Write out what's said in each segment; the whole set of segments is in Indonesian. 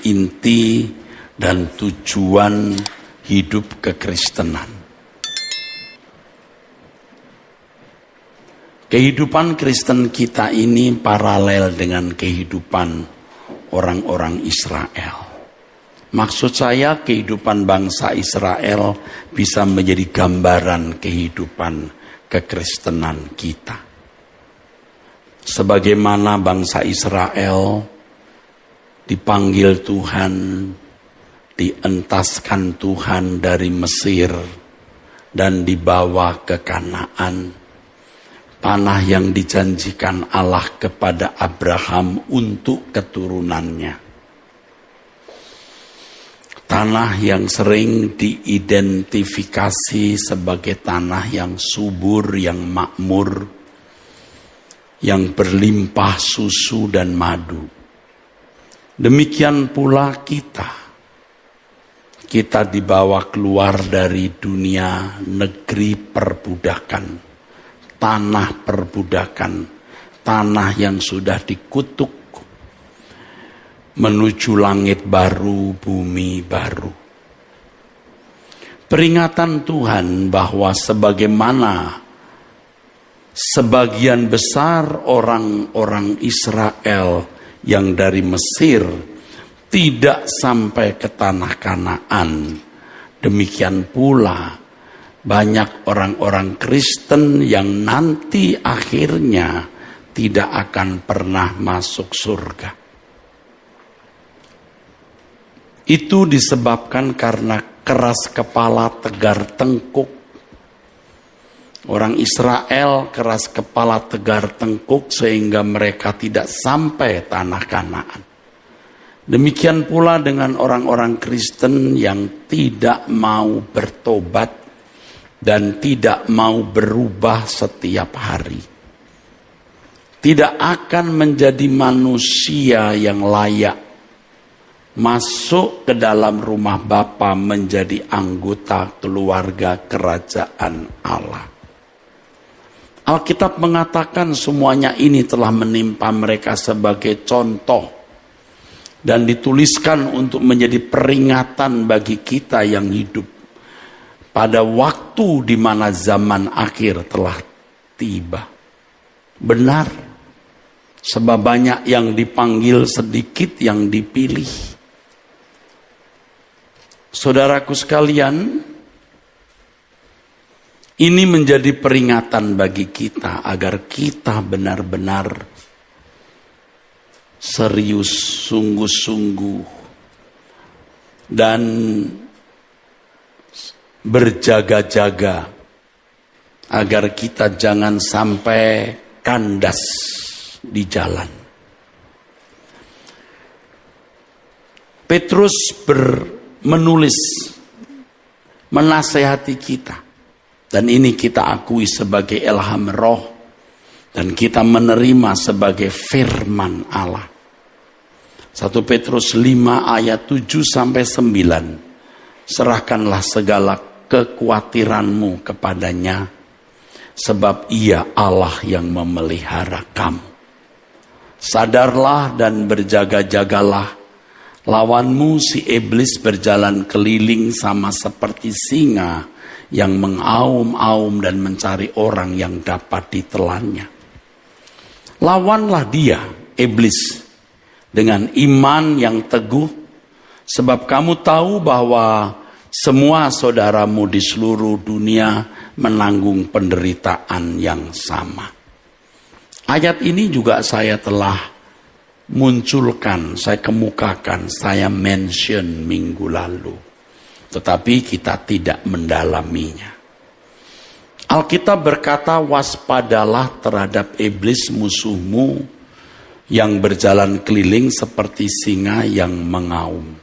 inti dan tujuan hidup kekristenan. Kehidupan Kristen kita ini paralel dengan kehidupan orang-orang Israel. Maksud saya kehidupan bangsa Israel bisa menjadi gambaran kehidupan kekristenan kita. Sebagaimana bangsa Israel dipanggil Tuhan, dientaskan Tuhan dari Mesir dan dibawa ke Kanaan, tanah yang dijanjikan Allah kepada Abraham untuk keturunannya. Tanah yang sering diidentifikasi sebagai tanah yang subur, yang makmur, yang berlimpah susu dan madu. Demikian pula kita dibawa keluar dari dunia negeri perbudakan, tanah perbudakan, tanah yang sudah dikutuk, menuju langit baru, bumi baru. Peringatan Tuhan bahwa sebagaimana sebagian besar orang-orang Israel yang dari Mesir tidak sampai ke tanah Kanaan, demikian pula banyak orang-orang Kristen yang nanti akhirnya tidak akan pernah masuk surga. Itu disebabkan karena keras kepala, tegar tengkuk. Orang Israel keras kepala, tegar tengkuk sehingga mereka tidak sampai tanah Kanaan. Demikian pula dengan orang-orang Kristen yang tidak mau bertobat dan tidak mau berubah setiap hari. Tidak akan menjadi manusia yang layak masuk ke dalam rumah Bapa menjadi anggota keluarga kerajaan Allah. Alkitab mengatakan semuanya ini telah menimpa mereka sebagai contoh dan dituliskan untuk menjadi peringatan bagi kita yang hidup pada waktu di mana zaman akhir telah tiba. Benar, sebab banyak yang dipanggil, sedikit yang dipilih. Saudaraku sekalian, ini menjadi peringatan bagi kita agar kita benar-benar serius, sungguh-sungguh, dan berjaga-jaga agar kita jangan sampai kandas di jalan. Petrus menulis, menasehati kita. Dan ini kita akui sebagai ilham roh. Dan kita menerima sebagai firman Allah. 1 Petrus 5 ayat 7-9. Serahkanlah segala kekhawatiranmu kepadanya. Sebab ia Allah yang memelihara kamu. Sadarlah dan berjaga-jagalah. Lawanmu si iblis berjalan keliling sama seperti singa yang mengaum-aum dan mencari orang yang dapat ditelannya. Lawanlah dia, iblis, dengan iman yang teguh, sebab kamu tahu bahwa semua saudaramu di seluruh dunia menanggung penderitaan yang sama. Ayat ini juga saya telah munculkan, saya kemukakan, saya mention minggu lalu. Tetapi kita tidak mendalaminya. Alkitab berkata, waspadalah terhadap iblis musuhmu yang berjalan keliling seperti singa yang mengaum.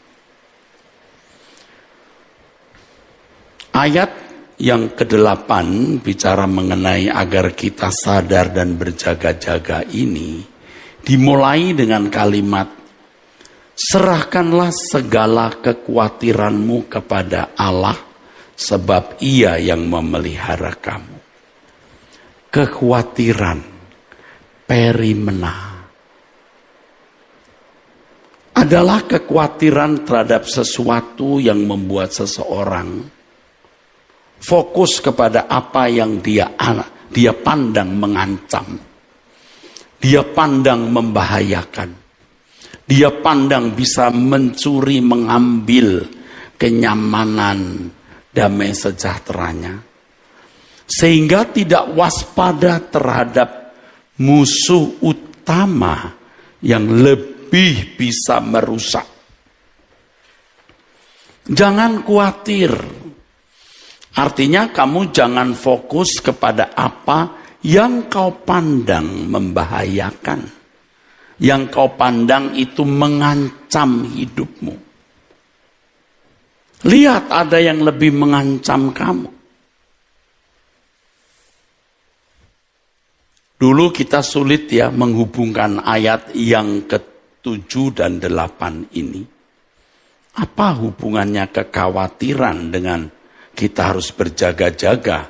Ayat yang ke-8 bicara mengenai agar kita sadar dan berjaga-jaga ini. Dimulai dengan kalimat, serahkanlah segala kekhawatiranmu kepada Allah, sebab ia yang memelihara kamu. Kekhawatiran, perimena. adalah kekhawatiran terhadap sesuatu yang membuat seseorang fokus kepada apa yang dia pandang mengancam. Dia pandang membahayakan. Dia pandang bisa mencuri, mengambil kenyamanan, damai sejahteranya. Sehingga tidak waspada terhadap musuh utama yang lebih bisa merusak. Jangan khawatir. Artinya kamu jangan fokus kepada apa yang kau pandang membahayakan. Yang kau pandang itu mengancam hidupmu. Lihat, ada yang lebih mengancam kamu. Dulu kita sulit ya menghubungkan ayat yang ke-7 dan 8 ini. Apa hubungannya kekhawatiran dengan kita harus berjaga-jaga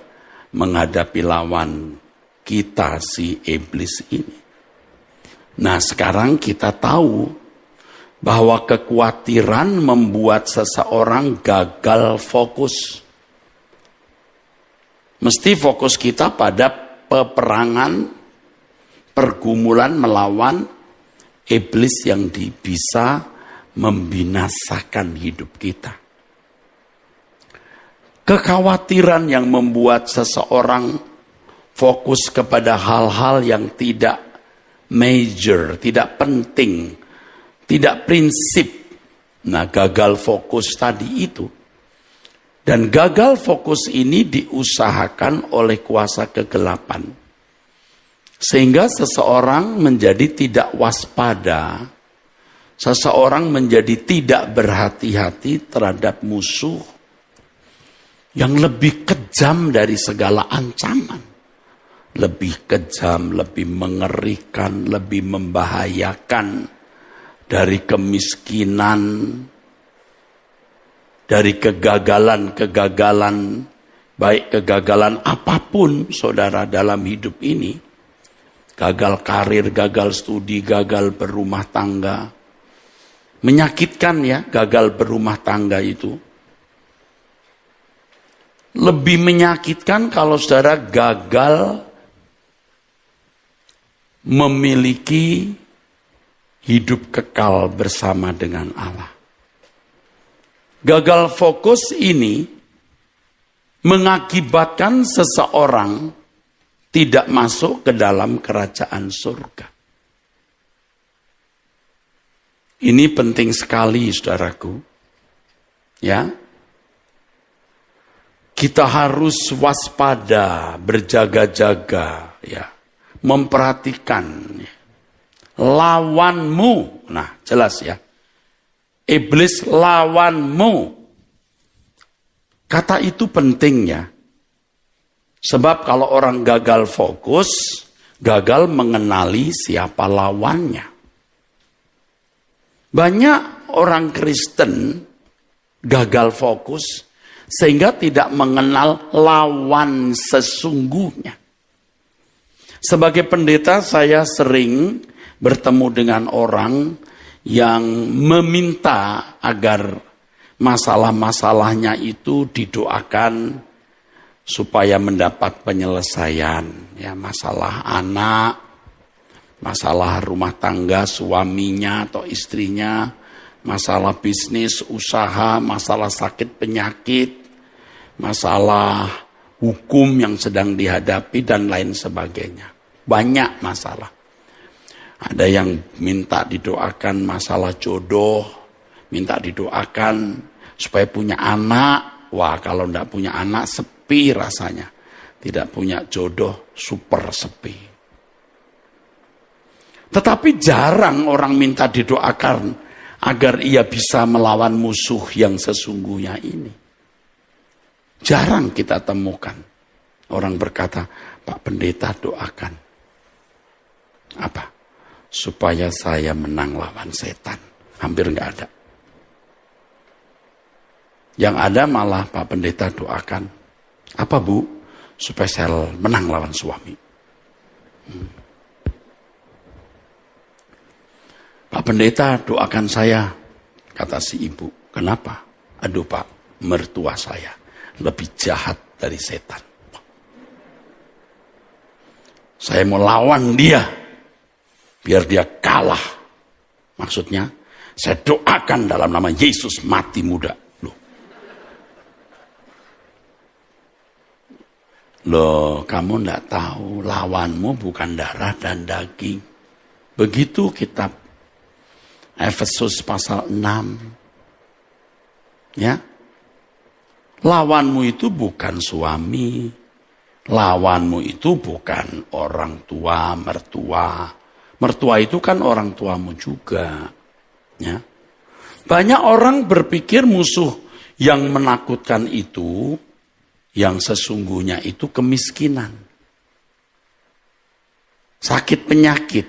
menghadapi lawan kita si iblis ini? Nah, sekarang kita tahu bahwa kekhawatiran membuat seseorang gagal fokus. Mesti fokus kita pada peperangan, pergumulan melawan iblis yang bisa membinasakan hidup kita. Kekhawatiran yang membuat seseorang fokus kepada hal-hal yang tidak major, tidak penting, tidak prinsip. Nah, gagal fokus tadi itu. Dan gagal fokus ini diusahakan oleh kuasa kegelapan. Sehingga seseorang menjadi tidak waspada. Seseorang menjadi tidak berhati-hati terhadap musuh yang lebih kejam dari segala ancaman. Lebih kejam, lebih mengerikan, lebih membahayakan dari kemiskinan, dari kegagalan-kegagalan, baik kegagalan apapun saudara dalam hidup ini. Gagal karir, gagal studi, gagal berumah tangga. Menyakitkan ya, gagal berumah tangga itu. Lebih menyakitkan kalau saudara gagal memiliki hidup kekal bersama dengan Allah. Gagal fokus ini mengakibatkan seseorang tidak masuk ke dalam kerajaan surga. Ini penting sekali, saudaraku. Ya. Kita harus waspada, berjaga-jaga, ya. Memperhatikan lawanmu. Nah, jelas ya. Iblis lawanmu. Kata itu penting ya. Sebab kalau orang gagal fokus, gagal mengenali siapa lawannya. Banyak orang Kristen gagal fokus sehingga tidak mengenal lawan sesungguhnya. Sebagai pendeta saya sering bertemu dengan orang yang meminta agar masalah-masalahnya itu didoakan supaya mendapat penyelesaian. Ya, masalah anak, masalah rumah tangga suaminya atau istrinya, masalah bisnis, usaha, masalah sakit penyakit, masalah hukum yang sedang dihadapi dan lain sebagainya. Banyak masalah. Ada yang minta didoakan masalah jodoh, minta didoakan supaya punya anak. Wah, kalau enggak punya anak sepi rasanya. Tidak punya jodoh, super sepi. Tetapi jarang orang minta didoakan agar ia bisa melawan musuh yang sesungguhnya ini. Jarang kita temukan. Orang berkata, Pak Pendeta doakan. Apa? Supaya saya menang lawan setan. Hampir enggak ada. Yang ada malah Pak Pendeta doakan. Apa Bu? Supaya saya menang lawan suami. Pak Pendeta, doakan saya. Kata si ibu, kenapa? Aduh Pak, mertua saya lebih jahat dari setan. Saya mau lawan dia, biar dia kalah. Maksudnya, saya doakan dalam nama Yesus mati muda. Loh, kamu enggak tahu, lawanmu bukan darah dan daging. Begitu kitab Efesus pasal 6. Ya. Lawanmu itu bukan suami. Lawanmu itu bukan orang tua, mertua. Mertua itu kan orang tuamu juga. Ya. Banyak orang berpikir musuh yang menakutkan itu, yang sesungguhnya itu kemiskinan. Sakit penyakit,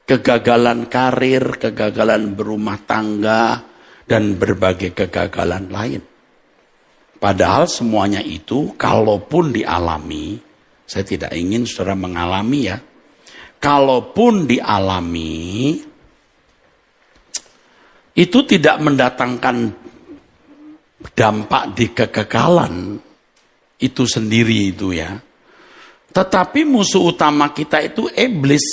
kegagalan karir, kegagalan berumah tangga, dan berbagai kegagalan lain. Padahal semuanya itu, kalaupun dialami, saya tidak ingin saudara mengalami ya, kalaupun dialami, itu tidak mendatangkan dampak di kekekalan itu sendiri itu ya. Tetapi musuh utama kita itu iblis.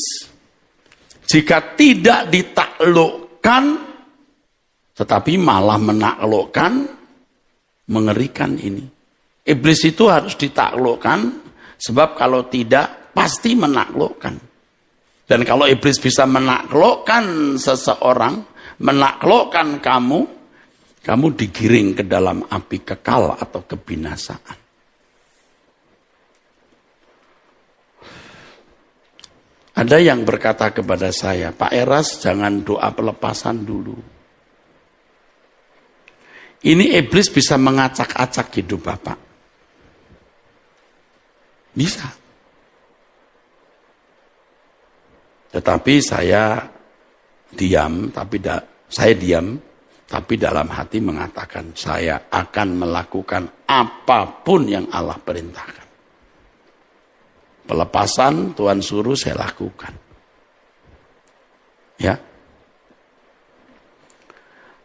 Jika tidak ditaklukkan, tetapi malah menaklukkan, mengerikan ini. Iblis itu harus ditaklukkan, sebab kalau tidak, pasti menaklukkan. Dan kalau iblis bisa menaklukkan seseorang, menaklukkan kamu, kamu digiring ke dalam api kekal atau kebinasaan. Ada yang berkata kepada saya, Pak Eras jangan doa pelepasan dulu. Ini iblis bisa mengacak-acak hidup Bapak. Bisa. Tetapi saya diam, tapi dalam hati mengatakan, saya akan melakukan apapun yang Allah perintahkan. Pelepasan Tuhan suruh saya lakukan. Ya.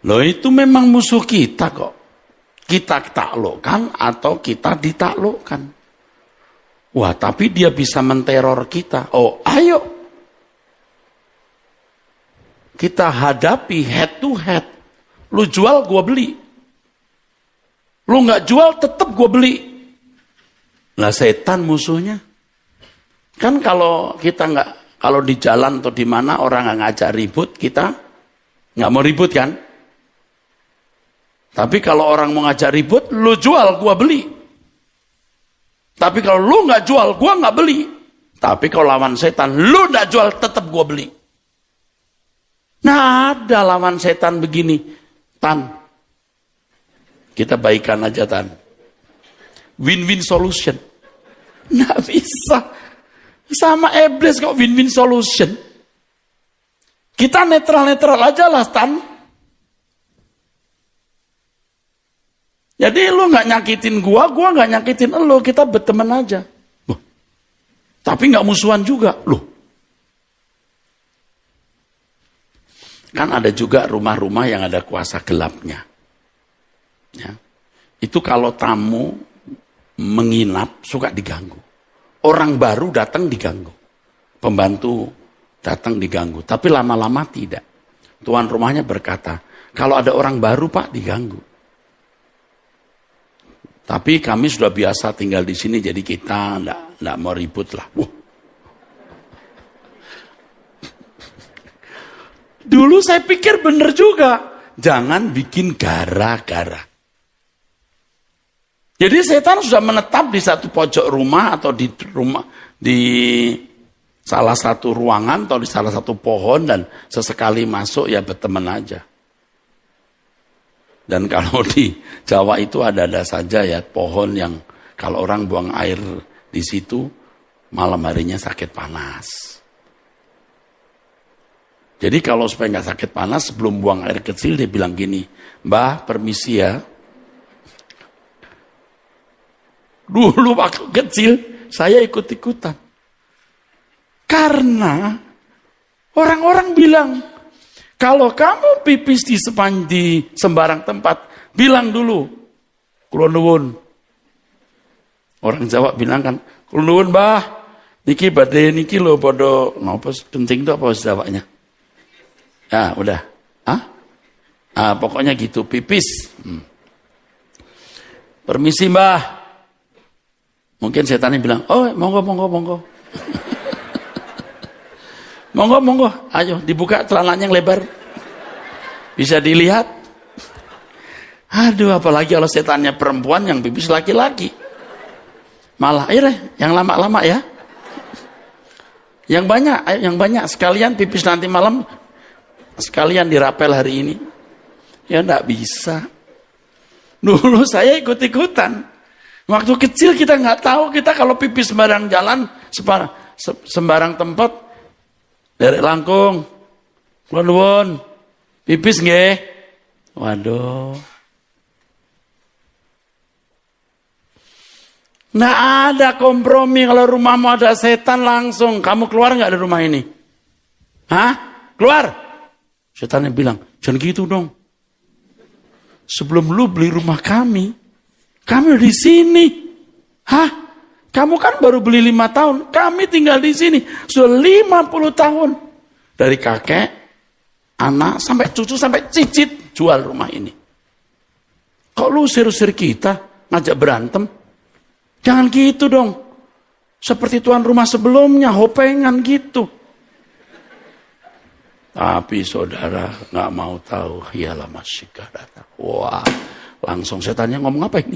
Loh itu memang musuh kita kok. Kita taklukkan atau kita ditaklukkan. Wah tapi dia bisa menteror kita. Oh ayo. Kita hadapi head to head. Lu jual gua beli. Lu gak jual tetap gua beli. Lah setan musuhnya. Kan kalau kita kalau di jalan atau di mana orang nggak ngajak ribut, kita nggak mau ribut kan? Tapi kalau orang mau ngajak ribut, lu jual, gua beli. Tapi kalau lu nggak jual, gua nggak beli. Tapi kalau lawan setan, lu nggak jual, tetap gua beli. Nah ada lawan setan begini, Tan. Kita baikan aja Tan. Win-win solution. Nggak bisa. Sama iblis kok win-win solution. Kita netral-netral aja lah, Stan. Jadi lu gak nyakitin gua gak nyakitin lu, kita berteman aja. Loh, tapi gak musuhan juga, loh. Kan ada juga rumah-rumah yang ada kuasa gelapnya. Ya. Itu kalau tamu menginap suka diganggu. Orang baru datang diganggu. Pembantu datang diganggu. Tapi lama-lama tidak. Tuan rumahnya berkata, kalau ada orang baru Pak diganggu. Tapi kami sudah biasa tinggal di sini, jadi kita enggak mau ribut lah. Dulu saya pikir benar juga. Jangan bikin gara-gara. Jadi setan sudah menetap di satu pojok rumah atau di salah satu ruangan atau di salah satu pohon dan sesekali masuk ya berteman aja. Dan kalau di Jawa itu ada saja ya pohon yang kalau orang buang air di situ malam harinya sakit panas. Jadi kalau supaya nggak sakit panas sebelum buang air kecil dia bilang gini, Mbah permisi ya. Dulu waktu kecil saya ikut-ikutan. Karena orang-orang bilang, Kalau kamu pipis di sembarang tempat, bilang dulu, kula nuwun. Orang Jawa bilang kan, kula nuwun Mbah, niki badhe niki lho padha napa penting itu apa Jawanya? Ya, udah. Pokoknya gitu, pipis. Permisi Mbah. Mungkin setannya bilang, oh monggo. Monggo, ayo dibuka celananya yang lebar. Bisa dilihat. Aduh, apalagi kalau setannya perempuan yang pipis laki-laki. Malah, yang lama-lama ya. Yang banyak, sekalian pipis nanti malam, sekalian dirapel hari ini. Ya enggak bisa. Dulu saya ikut-ikutan. Waktu kecil kita nggak tahu, kita kalau pipis sembarang jalan, sembarang tempat, derek langkung, kula nuwun, pipis nggih. Waduh. Nggak ada kompromi, kalau rumahmu ada setan langsung, kamu keluar nggak dari rumah ini? Hah? Keluar? Setannya bilang, jangan gitu dong. Sebelum lu beli rumah kami udah di sini. Hah? Kamu kan baru beli 5 tahun. Kami tinggal di sini sudah 50 tahun. Dari kakek, anak, sampai cucu, sampai cicit jual rumah ini. Kok lu usir-usir kita, ngajak berantem? Jangan gitu dong. Seperti tuan rumah sebelumnya, hopengan gitu. Tapi saudara nggak mau tahu, ialah masih datang. Wah, langsung setannya ngomong apa ini?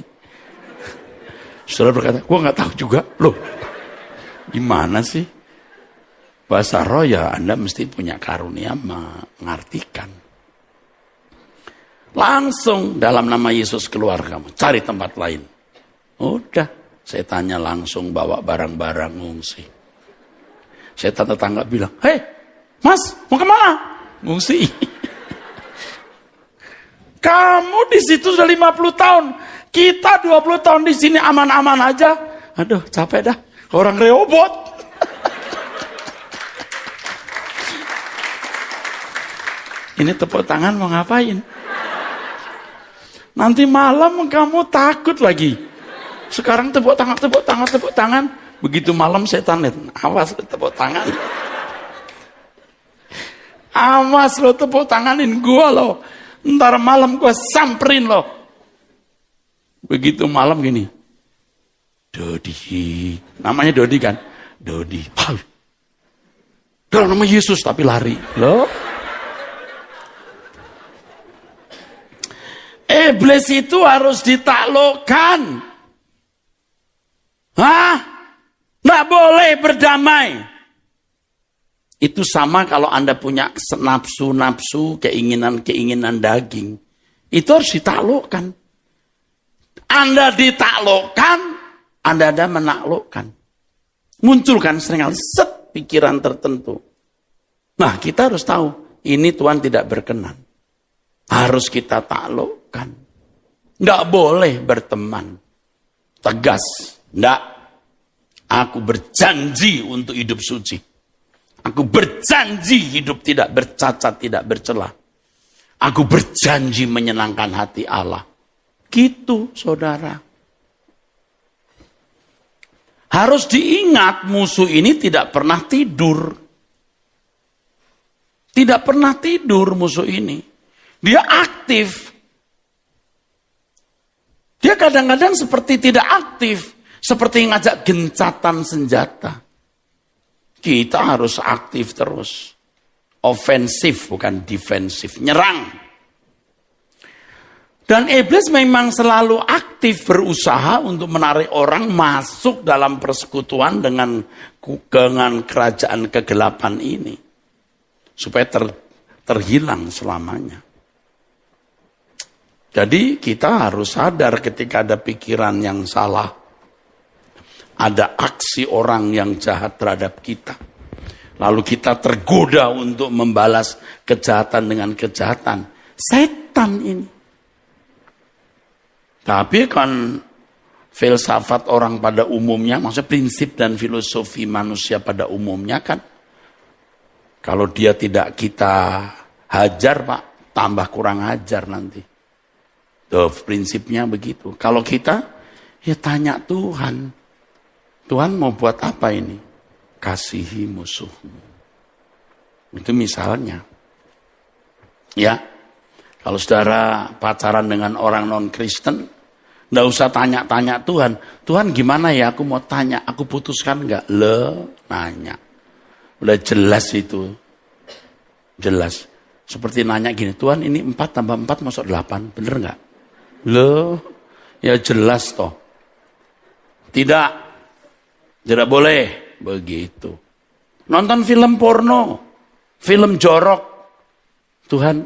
Saudara berkata, gua nggak tahu juga. Loh, gimana sih? Bahasa roh ya, Anda mesti punya karunia mengartikan. Langsung dalam nama Yesus keluar kamu, cari tempat lain. Udah, setannya langsung bawa barang-barang ngungsi. Setan tetangga bilang, hei, Mas, mau kemana? Ngungsi. Kamu di situ sudah 50 tahun. Kita 20 tahun di sini aman-aman aja. Aduh, capek dah. Orang Rehoboth. Ini tepuk tangan mau ngapain? Nanti malam kamu takut lagi. Sekarang tepuk tangan. Begitu malam setan lihat, awas tepuk tangan. Awas lo tepuk tanganin gua lo. Ntar malam gua samperin lo. Begitu malam gini. Dodi. Namanya Dodi kan? Dodi. Dalam nama Yesus tapi lari. Loh. Iblis itu harus ditaklukkan. Hah? Nggak boleh berdamai. Itu sama kalau Anda punya nafsu-nafsu, keinginan-keinginan daging. Itu harus ditaklukkan. Anda ditaklukkan, Anda menaklukkan. Munculkan seringkali pikiran tertentu. Nah, kita harus tahu, ini Tuhan tidak berkenan. Harus kita taklukkan. Nggak boleh berteman. Tegas. Nggak. Aku berjanji untuk hidup suci. Aku berjanji hidup tidak bercacat, tidak bercelah. Aku berjanji menyenangkan hati Allah. Gitu, saudara. Harus diingat, musuh ini tidak pernah tidur. Tidak pernah tidur musuh ini. Dia aktif. Dia kadang-kadang seperti tidak aktif. Seperti ngajak gencatan senjata. Kita harus aktif terus. Ofensif bukan defensif. Nyerang. Dan iblis memang selalu aktif berusaha untuk menarik orang masuk dalam persekutuan dengan kerajaan kegelapan ini. Supaya terhilang selamanya. Jadi kita harus sadar ketika ada pikiran yang salah. Ada aksi orang yang jahat terhadap kita. Lalu kita tergoda untuk membalas kejahatan dengan kejahatan. Setan ini. Tapi kan filsafat orang pada umumnya, maksudnya prinsip dan filosofi manusia pada umumnya kan. Kalau dia tidak kita Hajar Pak, tambah kurang ajar nanti. Tuh prinsipnya begitu. Kalau kita, ya tanya Tuhan. Tuhan mau buat apa ini? Kasihi musuhmu. Itu misalnya. Ya, kalau saudara pacaran dengan orang non-Kristen, nggak usah tanya-tanya Tuhan. Tuhan gimana ya, aku mau tanya, aku putuskan nggak? Nanya. Udah jelas itu. Jelas. Seperti nanya gini, Tuhan ini 4 tambah 4 masuk 8, bener nggak? Ya jelas toh. Tidak boleh begitu. Nonton film porno, film jorok. Tuhan,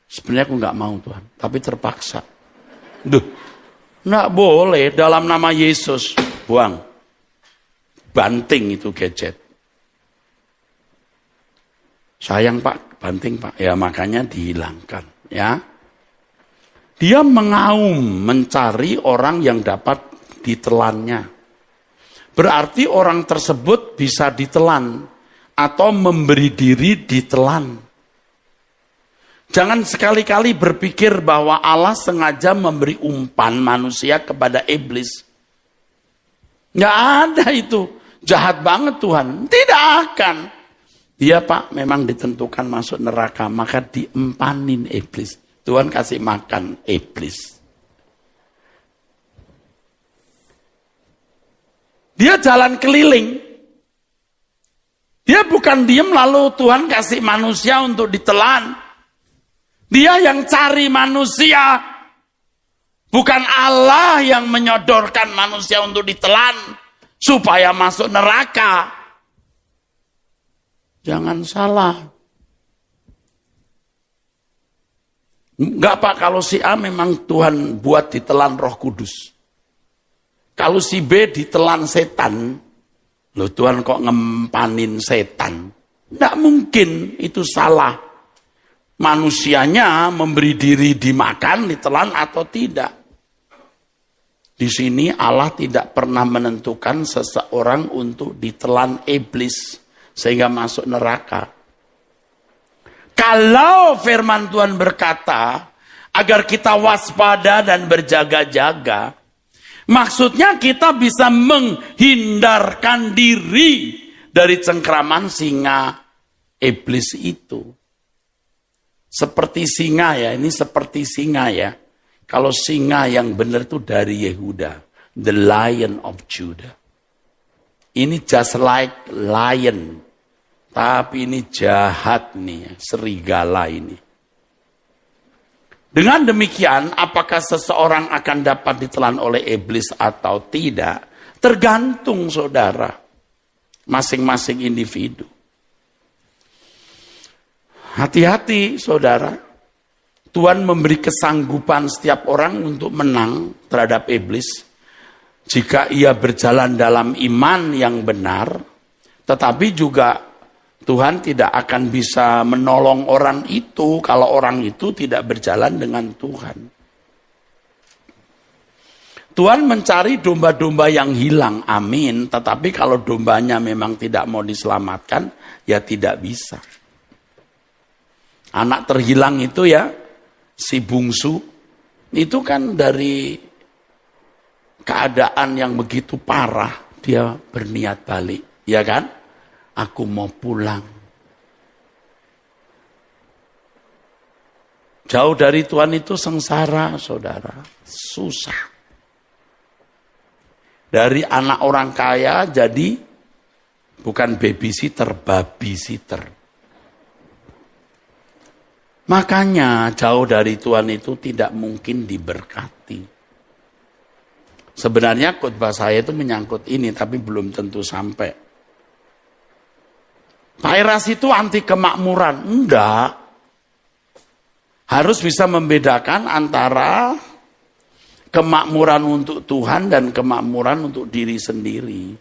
sebenarnya aku nggak mau Tuhan, tapi terpaksa. Nggak boleh, dalam nama Yesus, buang. Banting itu gadget. Sayang Pak, banting Pak. Ya makanya dihilangkan. Ya, dia mengaum mencari orang yang dapat ditelannya. Berarti orang tersebut bisa ditelan atau memberi diri ditelan. Jangan sekali-kali berpikir bahwa Allah sengaja memberi umpan manusia kepada iblis. Nggak ada itu. Jahat banget Tuhan. Tidak akan. Dia Pak memang ditentukan masuk neraka. Maka diempanin iblis. Tuhan kasih makan iblis. Dia jalan keliling. Dia bukan diem lalu Tuhan kasih manusia untuk ditelan. Dia yang cari manusia. Bukan Allah yang menyodorkan manusia untuk ditelan. Supaya masuk neraka. Jangan salah. Enggak Pak, kalau si A memang Tuhan buat ditelan Roh Kudus. Kalau si B ditelan setan, loh Tuhan kok ngempanin setan? Enggak mungkin, itu salah. Manusianya memberi diri dimakan, ditelan atau tidak. Di sini Allah tidak pernah menentukan seseorang untuk ditelan iblis sehingga masuk neraka. Kalau firman Tuhan berkata agar kita waspada dan berjaga-jaga, maksudnya kita bisa menghindarkan diri dari cengkraman singa iblis itu. Seperti singa ya, ini seperti singa ya. Kalau singa yang benar itu dari Yehuda, the Lion of Judah. Ini just like lion, tapi ini jahat nih, serigala ini. Dengan demikian, apakah seseorang akan dapat ditelan oleh iblis atau tidak? Tergantung saudara, masing-masing individu. Hati-hati saudara. Tuhan memberi kesanggupan setiap orang untuk menang terhadap iblis. Jika ia berjalan dalam iman yang benar, tetapi juga Tuhan tidak akan bisa menolong orang itu kalau orang itu tidak berjalan dengan Tuhan. Tuhan mencari domba-domba yang hilang, amin. Tetapi kalau dombanya memang tidak mau diselamatkan, ya tidak bisa. Anak terhilang itu ya, si bungsu, itu kan dari keadaan yang begitu parah, dia berniat balik. Ya kan? Aku mau pulang. Jauh dari Tuhan itu sengsara, saudara. Susah. Dari anak orang kaya jadi bukan babysitter, babysitter. Makanya jauh dari Tuhan itu tidak mungkin diberkati. Sebenarnya khotbah saya itu menyangkut ini, tapi belum tentu sampai. Kairos itu anti kemakmuran. Enggak. Harus bisa membedakan antara kemakmuran untuk Tuhan dan kemakmuran untuk diri sendiri.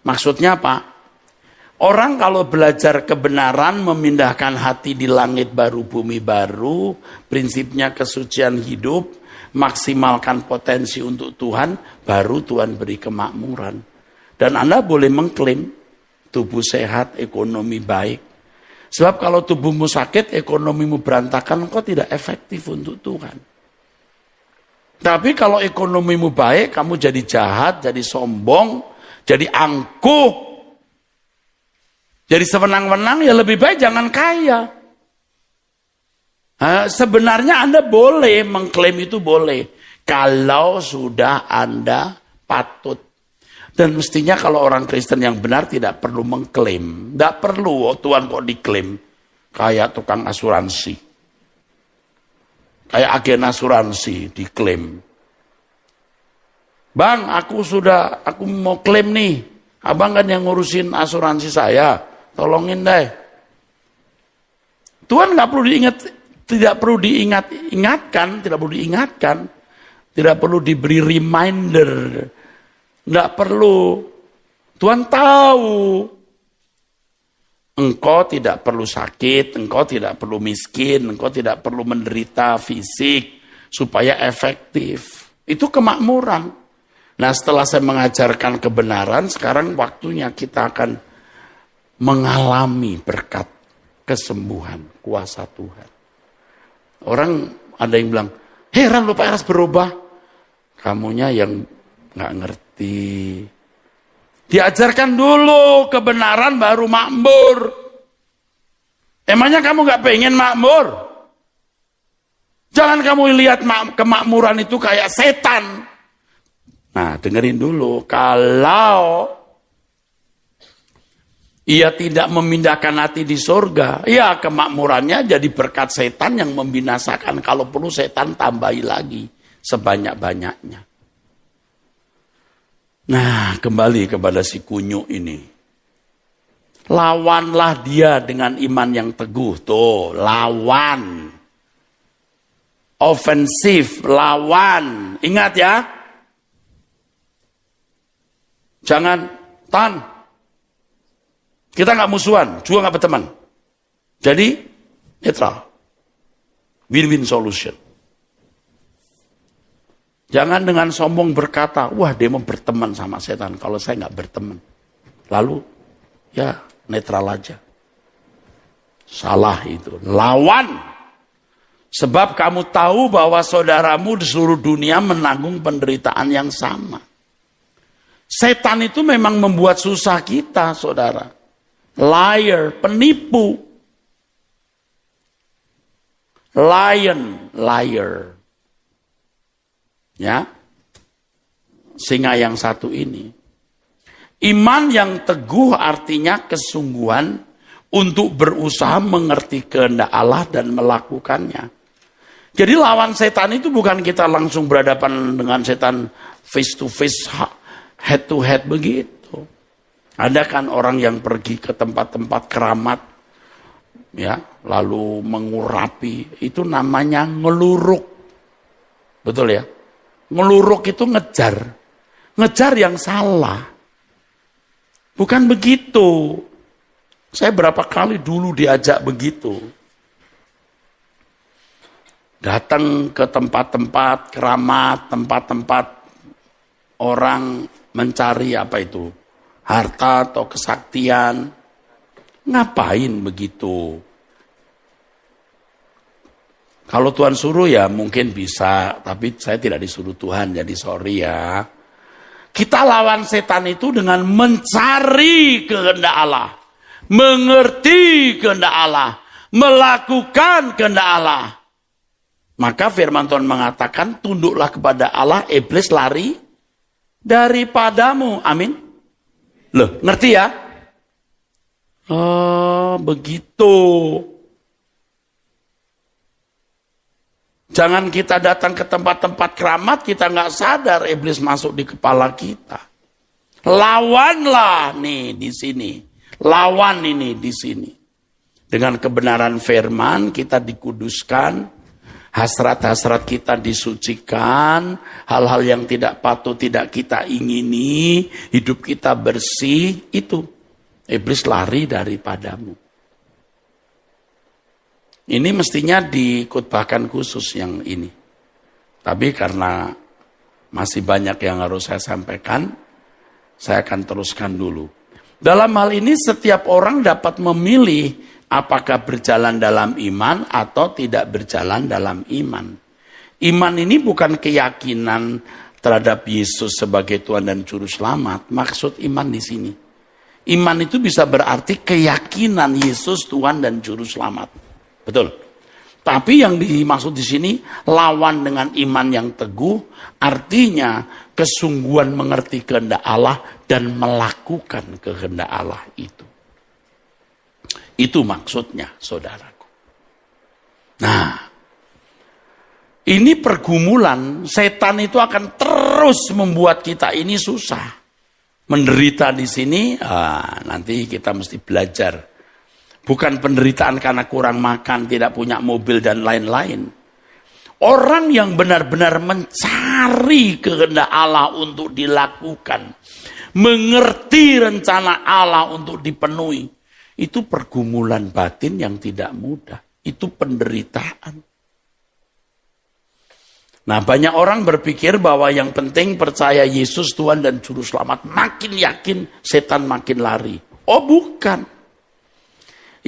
Maksudnya apa? Orang kalau belajar kebenaran, memindahkan hati di langit baru, bumi baru, prinsipnya kesucian hidup, maksimalkan potensi untuk Tuhan, baru Tuhan beri kemakmuran. Dan Anda boleh mengklaim tubuh sehat, ekonomi baik. Sebab kalau tubuhmu sakit, ekonomimu berantakan, engkau tidak efektif untuk Tuhan. Tapi kalau ekonomimu baik, kamu jadi jahat, jadi sombong, jadi angkuh, jadi sewenang-wenang, ya lebih baik jangan kaya. Sebenarnya Anda boleh mengklaim itu boleh. Kalau sudah Anda patut. Dan mestinya kalau orang Kristen yang benar tidak perlu mengklaim. Tidak perlu, Tuhan kok diklaim. Kayak tukang asuransi. Kayak agen asuransi diklaim. Bang, aku mau klaim nih. Abang kan yang ngurusin asuransi saya. Tolongin deh. Tuhan nggak perlu tidak perlu diingatkan, tidak perlu diberi reminder. Nggak perlu. Tuhan tahu. Engkau tidak perlu sakit, engkau tidak perlu miskin, engkau tidak perlu menderita fisik supaya efektif. Itu kemakmuran. Nah, setelah saya mengajarkan kebenaran, sekarang waktunya kita akan mengalami berkat kesembuhan, kuasa Tuhan. Orang ada yang bilang, heran lu Pak Eras berubah. Kamunya yang nggak ngerti. Diajarkan dulu kebenaran baru makmur. Emangnya kamu gak pengen makmur? Jangan kamu lihat kemakmuran itu kayak setan. Nah, dengerin dulu. Kalau ia tidak memindahkan hati di surga, ya kemakmurannya jadi berkat setan yang membinasakan. Kalau perlu setan tambahi lagi sebanyak-banyaknya. Nah, kembali kepada si kunyuk ini. Lawanlah dia dengan iman yang teguh. Tuh, lawan. Ofensif, lawan. Ingat ya. Jangan, kita gak musuhan, juga gak berteman. Jadi, netral. Win-win solution. Jangan dengan sombong berkata, wah dia mau berteman sama setan, kalau saya nggak berteman. Lalu, ya netral aja. Salah itu. Lawan. Sebab kamu tahu bahwa saudaramu di seluruh dunia menanggung penderitaan yang sama. Setan itu memang membuat susah kita, saudara. Liar, penipu. Liar. Ya, singa yang satu ini. Iman yang teguh artinya kesungguhan untuk berusaha mengerti kehendak Allah dan melakukannya. Jadi lawan setan itu bukan kita langsung berhadapan dengan setan face to face, head to head begitu. Ada kan orang yang pergi ke tempat-tempat keramat, ya, lalu mengurapi, itu namanya ngeluruk. Betul ya? Ngeluruk itu ngejar yang salah. Bukan begitu. Saya berapa kali dulu diajak begitu. Datang ke tempat-tempat keramat, tempat-tempat orang mencari apa itu? Harta atau kesaktian. Ngapain begitu? Kalau Tuhan suruh ya mungkin bisa, tapi saya tidak disuruh Tuhan, jadi sorry ya. Kita lawan setan itu dengan mencari kehendak Allah. Mengerti kehendak Allah. Melakukan kehendak Allah. Maka firman Tuhan mengatakan, tunduklah kepada Allah, iblis lari daripadamu. Amin. Loh, ngerti ya? Oh, begitu. Jangan kita datang ke tempat-tempat keramat, kita nggak sadar iblis masuk di kepala kita. Lawanlah nih di sini. Lawan ini di sini. Dengan kebenaran firman kita dikuduskan. Hasrat-hasrat kita disucikan. Hal-hal yang tidak patut tidak kita ingini. Hidup kita bersih. Itu. Iblis lari daripadamu. Ini mestinya dikutbahkan khusus yang ini. Tapi karena masih banyak yang harus saya sampaikan, saya akan teruskan dulu. Dalam hal ini setiap orang dapat memilih Apakah berjalan dalam iman atau tidak berjalan dalam iman. Iman ini bukan keyakinan terhadap Yesus sebagai Tuhan dan Juru Selamat. Maksud iman di sini. Iman itu bisa berarti keyakinan Yesus Tuhan dan Juru Selamat. Betul. Tapi yang dimaksud di sini lawan dengan iman yang teguh, artinya kesungguhan mengerti kehendak Allah dan melakukan kehendak Allah itu. Itu maksudnya, saudaraku. Nah, ini pergumulan, setan itu akan terus membuat kita ini susah. Menderita di sini, nanti kita mesti belajar. Bukan penderitaan karena kurang makan, tidak punya mobil, dan lain-lain. Orang yang benar-benar mencari kehendak Allah untuk dilakukan, mengerti rencana Allah untuk dipenuhi, itu pergumulan batin yang tidak mudah. Itu penderitaan. Nah, banyak orang berpikir bahwa yang penting percaya Yesus Tuhan dan Juru Selamat. Makin yakin, setan makin lari. Oh, bukan.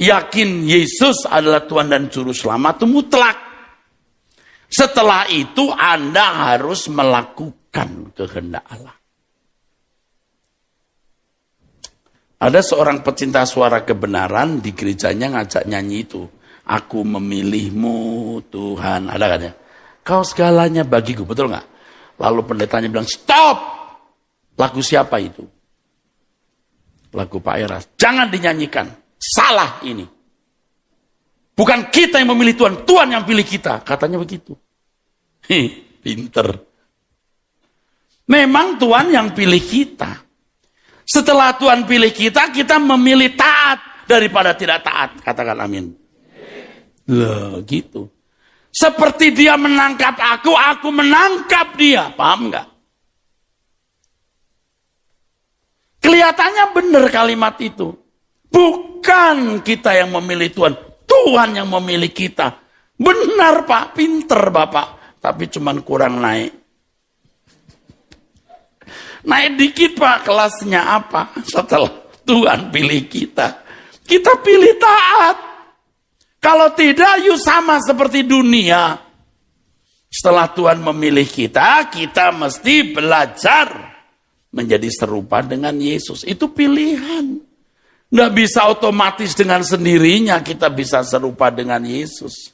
Yakin Yesus adalah Tuhan dan Juru Selamat itu mutlak. Setelah itu Anda harus melakukan kehendak Allah. Ada seorang pecinta suara kebenaran di gerejanya ngajak nyanyi itu. Aku memilihmu Tuhan. Ada kan ya? Kau segalanya bagiku, betul nggak? Lalu pendetanya bilang, stop! Lagu siapa itu? Lagu Pak Eras. Jangan dinyanyikan. Salah ini. Bukan kita yang memilih Tuhan, Tuhan yang pilih kita. Katanya begitu. Pinter. Memang Tuhan yang pilih kita. Setelah Tuhan pilih kita, kita memilih taat daripada tidak taat. Katakan amin. Loh, gitu. Seperti dia menangkap aku menangkap dia. Paham nggak? Kelihatannya benar kalimat itu. Bukan kita yang memilih Tuhan. Tuhan yang memilih kita. Benar Pak, pinter Bapak. Tapi cuman kurang naik. Naik dikit Pak, kelasnya apa? Setelah Tuhan pilih kita. Kita pilih taat. Kalau tidak, yuk sama seperti dunia. Setelah Tuhan memilih kita, kita mesti belajar menjadi serupa dengan Yesus. Itu pilihan. Nggak bisa otomatis dengan sendirinya kita bisa serupa dengan Yesus.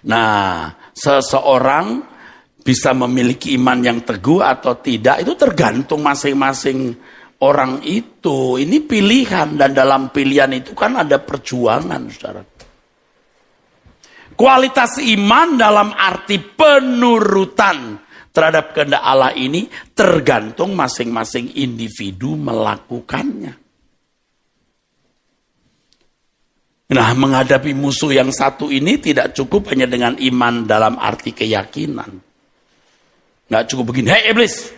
Nah, seseorang bisa memiliki iman yang teguh atau tidak, itu tergantung masing-masing orang itu. Ini pilihan, dan dalam pilihan itu kan ada perjuangan, saudara. Kualitas iman dalam arti penurutan terhadap kehendak Allah ini tergantung masing-masing individu melakukannya. Nah, menghadapi musuh yang satu ini tidak cukup hanya dengan iman dalam arti keyakinan. Nggak cukup begini, hei iblis,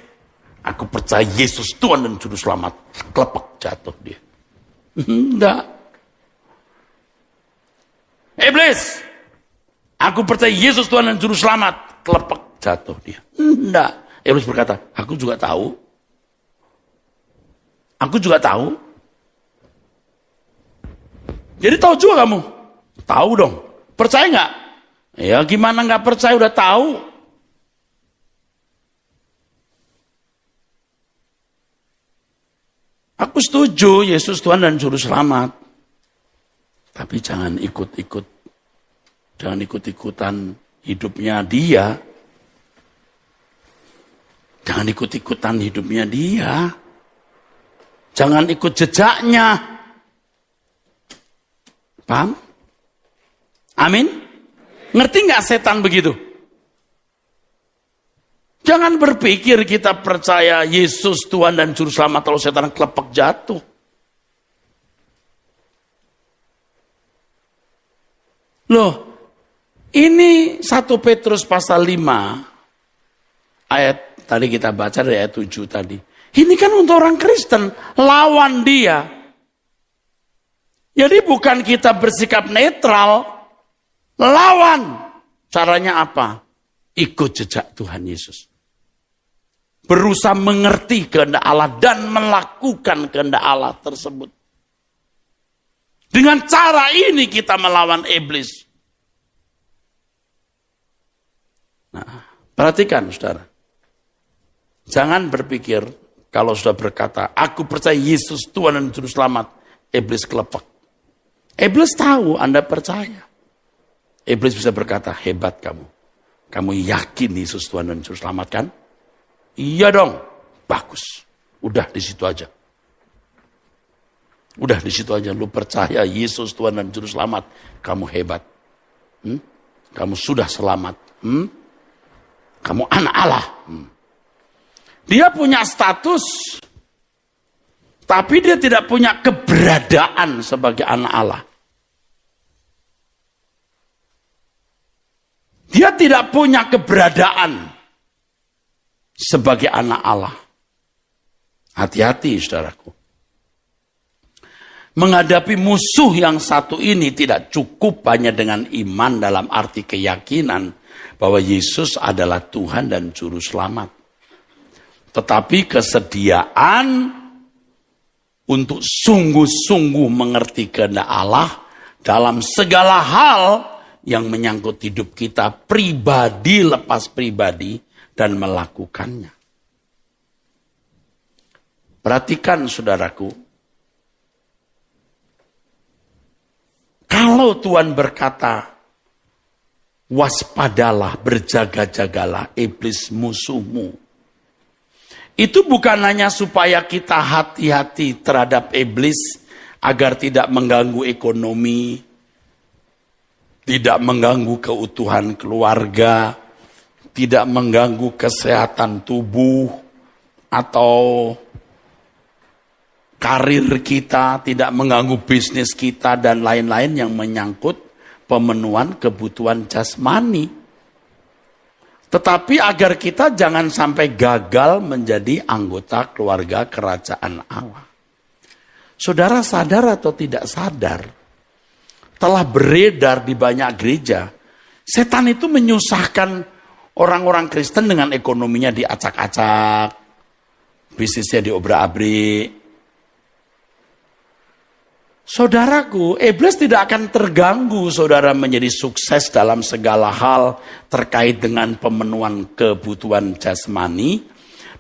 aku percaya Yesus Tuhan dan Juru Selamat. Kelepek jatuh dia. Enggak. Iblis, aku percaya Yesus Tuhan dan Juru Selamat. Kelepek jatuh dia. Enggak. Iblis berkata, aku juga tahu. Aku juga tahu. Jadi tahu juga kamu? Tahu dong. Percaya nggak? Ya gimana nggak percaya, udah tahu. Aku setuju Yesus Tuhan dan Juru Selamat. Tapi jangan ikut-ikut. Jangan ikut-ikutan hidupnya dia. Jangan ikut-ikutan hidupnya dia. Jangan ikut jejaknya. Paham? Amin? Ngerti nggak setan begitu? Jangan berpikir kita percaya Yesus Tuhan dan Juru Selamat lalu setan kelepek jatuh. Loh, ini 1 Petrus pasal 5 ayat tadi kita baca dari ayat 7 tadi. Ini kan untuk orang Kristen, lawan dia. Jadi bukan kita bersikap netral, lawan. Caranya apa? Ikut jejak Tuhan Yesus. Berusaha mengerti kehendak Allah dan melakukan kehendak Allah tersebut. Dengan cara ini kita melawan iblis. Nah, perhatikan saudara. Jangan berpikir kalau sudah berkata, aku percaya Yesus Tuhan dan Juru Selamat, iblis kelepek. Iblis tahu Anda percaya. Iblis bisa berkata, hebat kamu. Kamu yakin Yesus Tuhan dan Juru Selamat kan? Iya dong, bagus. Udah di situ aja. Udah di situ aja, lu percaya Yesus Tuhan dan Juru Selamat. Kamu hebat. Kamu sudah selamat. Kamu anak Allah. Dia punya status, tapi dia tidak punya keberadaan sebagai anak Allah. Dia tidak punya keberadaan sebagai anak Allah. Hati-hati saudaraku. Menghadapi musuh yang satu ini tidak cukup hanya dengan iman dalam arti keyakinan bahwa Yesus adalah Tuhan dan Juru Selamat. Tetapi kesediaan untuk sungguh-sungguh mengerti kehendak Allah dalam segala hal yang menyangkut hidup kita pribadi lepas pribadi dan melakukannya. Perhatikan saudaraku, kalau Tuhan berkata, waspadalah, berjaga-jagalah, iblis musuhmu. Itu bukan hanya supaya kita hati-hati terhadap iblis agar tidak mengganggu ekonomi, tidak mengganggu keutuhan keluarga, tidak mengganggu kesehatan tubuh, atau karir kita, tidak mengganggu bisnis kita, dan lain-lain yang menyangkut pemenuhan kebutuhan jasmani. Tetapi agar kita jangan sampai gagal menjadi anggota keluarga kerajaan Allah. Saudara sadar atau tidak sadar, telah beredar di banyak gereja, setan itu menyusahkan orang-orang Kristen dengan ekonominya diacak-acak, bisnisnya diobrak-abrik. Saudaraku, iblis tidak akan terganggu saudara menjadi sukses dalam segala hal terkait dengan pemenuhan kebutuhan jasmani.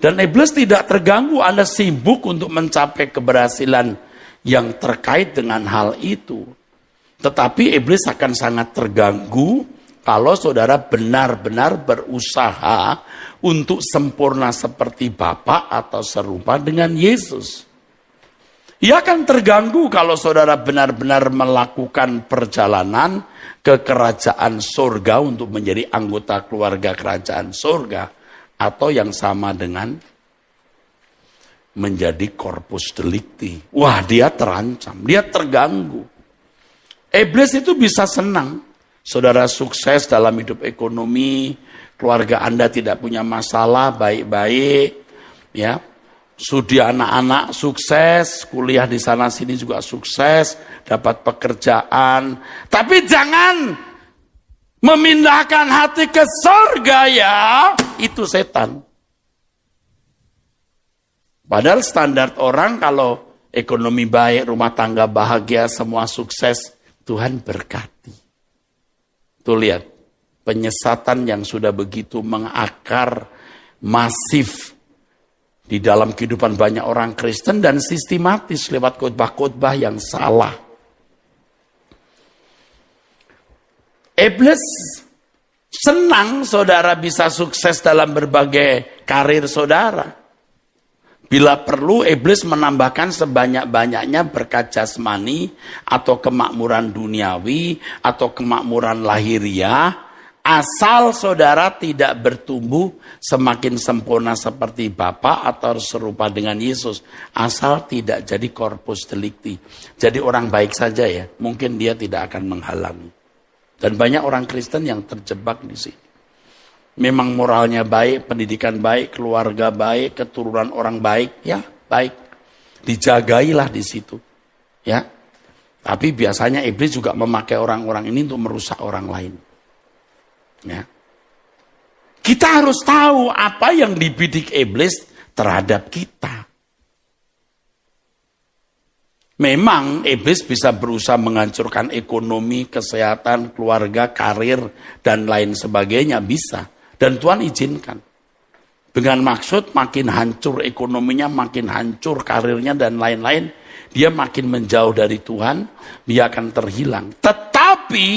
Dan iblis tidak terganggu Anda sibuk untuk mencapai keberhasilan yang terkait dengan hal itu. Tetapi iblis akan sangat terganggu kalau saudara benar-benar berusaha untuk sempurna seperti Bapa atau serupa dengan Yesus. Ia akan terganggu kalau saudara benar-benar melakukan perjalanan ke kerajaan surga untuk menjadi anggota keluarga kerajaan surga. Atau yang sama dengan menjadi corpus delicti. Wah, dia terancam, dia terganggu. Iblis itu bisa senang. Saudara sukses dalam hidup ekonomi, keluarga Anda tidak punya masalah, baik-baik, ya. Studi anak-anak sukses, kuliah di sana sini juga sukses, dapat pekerjaan. Tapi jangan memindahkan hati ke surga ya, itu setan. Padahal standar orang kalau ekonomi baik, rumah tangga bahagia, semua sukses, Tuhan berkati. Tuh lihat, penyesatan yang sudah begitu mengakar masif di dalam kehidupan banyak orang Kristen dan sistematis lewat khotbah-khotbah yang salah. Iblis senang saudara bisa sukses dalam berbagai karir saudara. Bila perlu, iblis menambahkan sebanyak-banyaknya berkat jasmani atau kemakmuran duniawi atau kemakmuran lahiriah. Asal saudara tidak bertumbuh semakin sempurna seperti Bapa atau serupa dengan Yesus. Asal tidak jadi corpus delicti. Jadi orang baik saja ya. Mungkin dia tidak akan menghalangi. Dan banyak orang Kristen yang terjebak di sini. Memang moralnya baik, pendidikan baik, keluarga baik, keturunan orang baik. Ya baik. Dijagailah di situ. Ya. Tapi biasanya iblis juga memakai orang-orang ini untuk merusak orang lain. Ya. Kita harus tahu apa yang dibidik iblis terhadap kita. Memang iblis bisa berusaha menghancurkan ekonomi, kesehatan, keluarga, karir, dan lain sebagainya, bisa. Dan Tuhan izinkan. Dengan maksud makin hancur ekonominya, makin hancur karirnya, dan lain-lain. Dia makin menjauh dari Tuhan, dia akan terhilang. Tetapi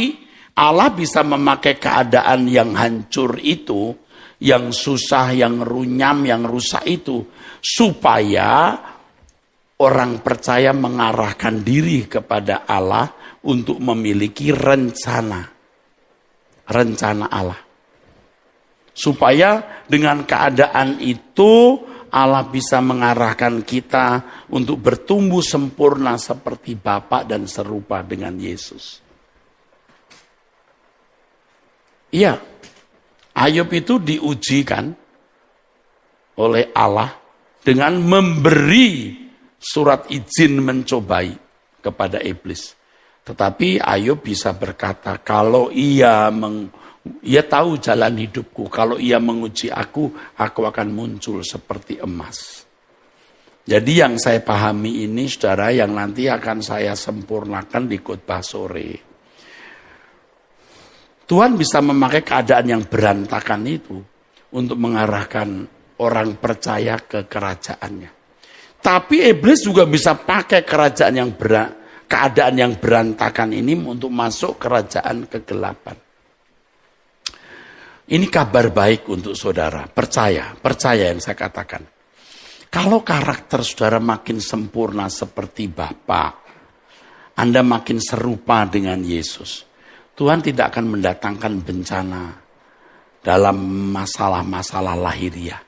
Allah bisa memakai keadaan yang hancur itu, yang susah, yang runyam, yang rusak itu, supaya orang percaya mengarahkan diri kepada Allah untuk memiliki rencana Allah. Supaya dengan keadaan itu Allah bisa mengarahkan kita untuk bertumbuh sempurna seperti Bapa dan serupa dengan Yesus. Iya, Ayub itu diujikan oleh Allah dengan memberi surat izin mencobai kepada iblis. Tetapi Ayub bisa berkata, kalau ia tahu jalan hidupku, kalau ia menguji aku akan muncul seperti emas. Jadi yang saya pahami ini, saudara, yang nanti akan saya sempurnakan di khotbah sore. Tuhan bisa memakai keadaan yang berantakan itu untuk mengarahkan orang percaya ke kerajaannya. Tapi iblis juga bisa pakai keadaan yang berantakan ini untuk masuk kerajaan kegelapan. Ini kabar baik untuk saudara, percaya yang saya katakan. Kalau karakter saudara makin sempurna seperti Bapa, Anda makin serupa dengan Yesus, Tuhan tidak akan mendatangkan bencana dalam masalah-masalah lahiriah.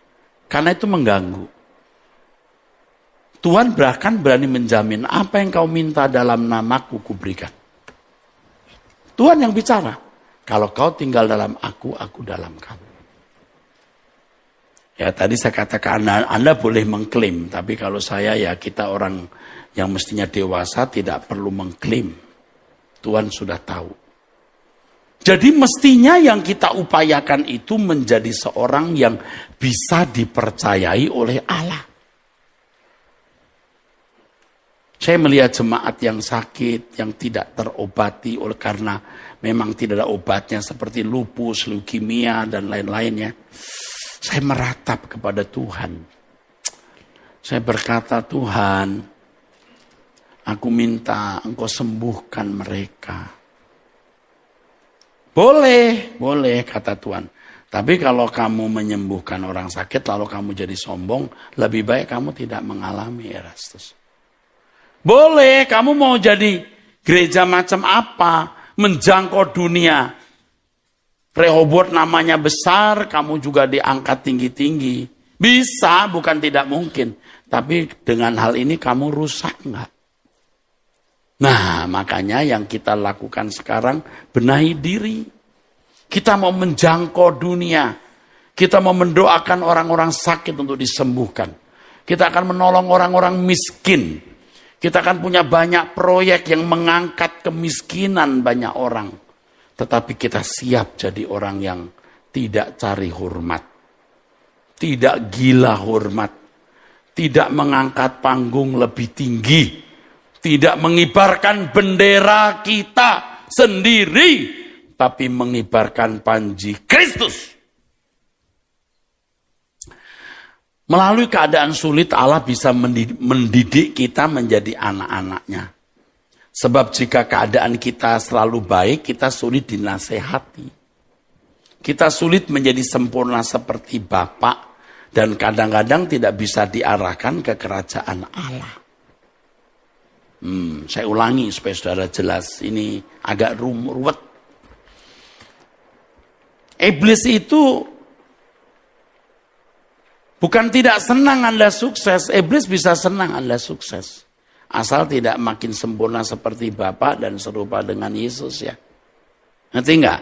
Karena itu mengganggu. Tuhan bahkan berani menjamin apa yang kau minta dalam namaku kuberikan. Tuhan yang bicara. Kalau kau tinggal dalam aku dalam kamu. Ya tadi saya katakan Anda boleh mengklaim. Tapi kalau saya ya kita orang yang mestinya dewasa tidak perlu mengklaim. Tuhan sudah tahu. Jadi mestinya yang kita upayakan itu menjadi seorang yang bisa dipercayai oleh Allah. Saya melihat jemaat yang sakit, yang tidak terobati oleh karena memang tidak ada obatnya seperti lupus, leukemia, dan lain-lainnya. Saya meratap kepada Tuhan. Saya berkata, Tuhan, aku minta Engkau sembuhkan mereka. Boleh, kata Tuhan. Tapi kalau kamu menyembuhkan orang sakit, lalu kamu jadi sombong, lebih baik kamu tidak mengalami Erastus. Boleh, kamu mau jadi gereja macam apa? Menjangkau dunia. Rehobot namanya besar, kamu juga diangkat tinggi-tinggi. Bisa, bukan tidak mungkin. Tapi dengan hal ini kamu rusak enggak? Nah, makanya yang kita lakukan sekarang, benahi diri. Kita mau menjangkau dunia. Kita mau mendoakan orang-orang sakit untuk disembuhkan. Kita akan menolong orang-orang miskin. Kita akan punya banyak proyek yang mengangkat kemiskinan banyak orang. Tetapi kita siap jadi orang yang tidak cari hormat. Tidak gila hormat. Tidak mengangkat panggung lebih tinggi. Tidak mengibarkan bendera kita sendiri. Tapi mengibarkan panji Kristus. Melalui keadaan sulit Allah bisa mendidik kita menjadi anak-anaknya. Sebab jika keadaan kita selalu baik, kita sulit dinasehati. Kita sulit menjadi sempurna seperti Bapa. Dan kadang-kadang tidak bisa diarahkan ke kerajaan Allah. Saya ulangi supaya saudara jelas. Ini agak ruwet. Iblis itu bukan tidak senang Anda sukses, iblis bisa senang Anda sukses. Asal tidak makin sempurna seperti Bapa dan serupa dengan Yesus ya. Ngerti enggak?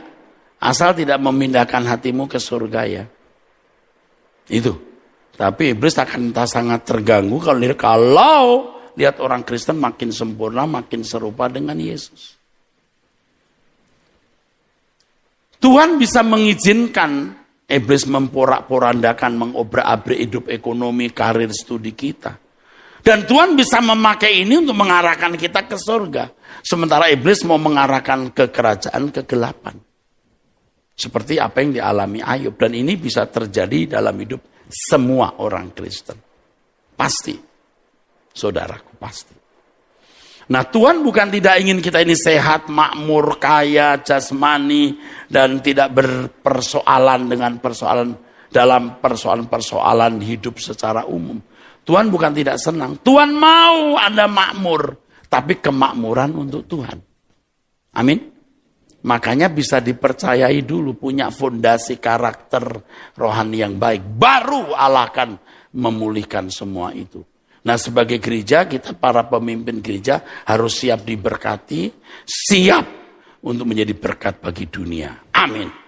Asal tidak memindahkan hatimu ke surga ya. Itu. Tapi iblis akan sangat terganggu kalau lihat orang Kristen makin sempurna, makin serupa dengan Yesus. Tuhan bisa mengizinkan iblis memporak-porandakan, mengobrak-abrik hidup ekonomi, karir, studi kita. Dan Tuhan bisa memakai ini untuk mengarahkan kita ke surga. Sementara iblis mau mengarahkan ke kerajaan kegelapan. Seperti apa yang dialami Ayub. Dan ini bisa terjadi dalam hidup semua orang Kristen. Pasti. Saudaraku, pasti. Nah, Tuhan bukan tidak ingin kita ini sehat, makmur, kaya, jasmani, dan tidak berpersoalan dengan dalam persoalan-persoalan hidup secara umum. Tuhan bukan tidak senang. Tuhan mau Anda makmur. Tapi kemakmuran untuk Tuhan. Amin. Makanya bisa dipercayai dulu. Punya fondasi karakter rohani yang baik. Baru Allah akan memulihkan semua itu. Nah, sebagai gereja, kita para pemimpin gereja harus siap diberkati. Siap untuk menjadi berkat bagi dunia. Amin.